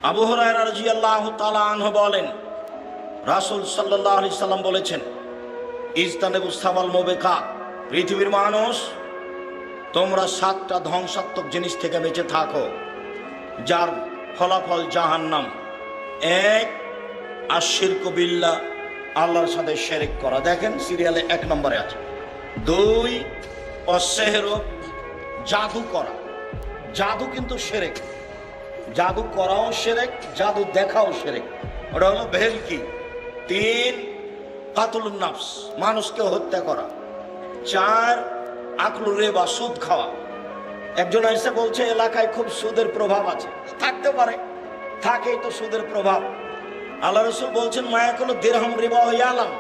আবু হুরায়রা রাদিয়াল্লাহু তাআলা আনহু বলেন, রাসূল সাল্লাল্লাহু আলাইহি সাল্লাম বলেছেন, ইজতানিবুস সাবাল মুবিকাত, পৃথিবীর মানুষ তোমরা 7টা ধ্বংসাত্মক জিনিস থেকে বেঁচে থাকো যার ফলাফল জাহান্নাম। 1, আশিরকু বিল্লাহ, আল্লাহর সাথে শিরক করা। দেখেন সিরিয়ালে 1 নম্বরে আছে। 2, অসেহরু, জাদু করা। জাদু কিন্তু শিরক, জাদু করাও শিরক, জাদু দেখাও শিরক, ওটা হলো ভেলকি। 3, কাতলুন নাফস, মানুষকে হত্যা করা। 4, আকলুর রিবা, সুদ খাওয়া। একজন এসে বলছে এলাকায় খুব সুদের প্রভাব আছে। থাকতে পারে, থাকেই তো সুদের প্রভাব। আল্লাহ রাসূল বলছেন, মায়াকুল দিরহাম রিবা ইয়ালাম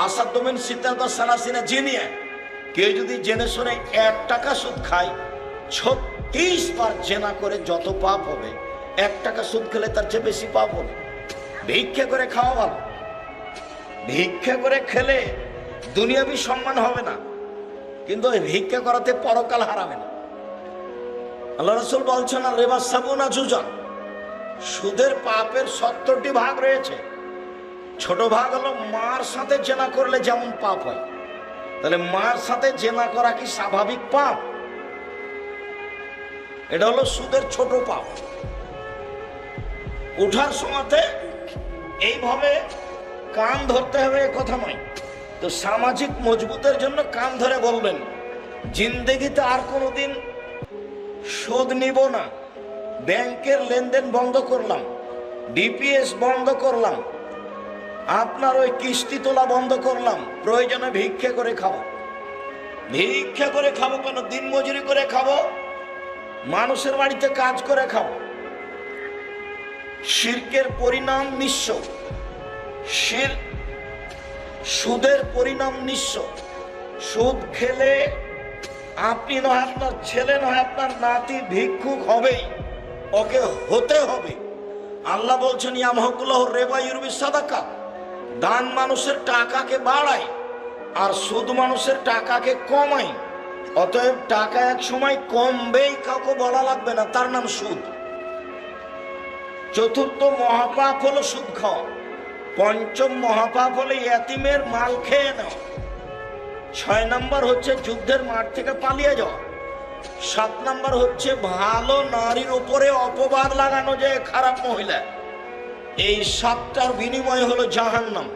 আসাদু মিন সিত্তাতা সালাসিনা জিনিয়া, কেউ যদি জেনে শুনে 1 টাকা সুদ খায়, 36 বার জেনা করে যত পাপ হবে, 1 টাকা সুদ খেলে তার চেয়ে বেশি পাপ হবে। ভিক্ষা করে খাওয়া ভালো, ভিক্ষা করে খেলে দুনিয়াবি সম্মান হবে না, কিন্তু ভিক্ষা করাতে পরকাল হারাবে না। আল্লাহ রাসূল বলছেন, রিবা সাবুনা জুজান, সুদের পাপের 70টি ভাগ রয়েছে। ছোট ভাগ হলো মার সাথে জেনা করলে যেমন পাপ হয়, তাহলে মার সাথে জেনা করা কি স্বাভাবিক পাপ? এটা হলো সুদের ছোট পাপ। উঠার সময়তে এইভাবে কান ধরতে হবে এ কথা নয়। তো সামাজিক মজবুতের জন্য কান ধরে বলবেন, জিন্দেগিতে আর কোনোদিন সুদ নিব না, ব্যাংকের লেনদেন বন্ধ করলাম, ডিপিএস বন্ধ করলাম, আপনার ওই কিস্তি তোলা বন্ধ করলাম, প্রয়োজনে ভিক্ষা করে খাবো। ভিক্ষা করে খাবো কেন? দিন মজুরি করে খাবো, মানুষের বাড়িতে কাজ করে খাবো। শিরকের পরিণাম নিঃস্ব, সুদের পরিণাম নিঃস্ব। সুদ খেলে আপনি নয়, আপনার ছেলে নয়, আপনার নাতি ভিক্ষুক হবেই, ওকে হতে হবে। আল্লাহ বলছেন, ইয়ামহুকুল্লাহু রিবা ইউরবি সাদাকা, দান মানুষের টাকাকে বাড়ায় আর সুদ মানুষের টাকাকে কমায়। অতএব টাকা এক সময় কমবেই, কাউকে বলা লাগবে না, তার নাম সুদ। 4র্থ মহাপাপ হলো সুদ খাওয়া। 5ম মহাপাপ হলো ইয়াতিমের মাল খেয়ে নেওয়া। 6 নম্বর হচ্ছে যুদ্ধের মাঠ থেকে পালিয়ে যাওয়া। 7 নম্বর হচ্ছে ভালো নারীর উপরে অপবাদ লাগানো, যে খারাপ মহিলা। এই 7টার বিনিময় হলো জাহান্নাম।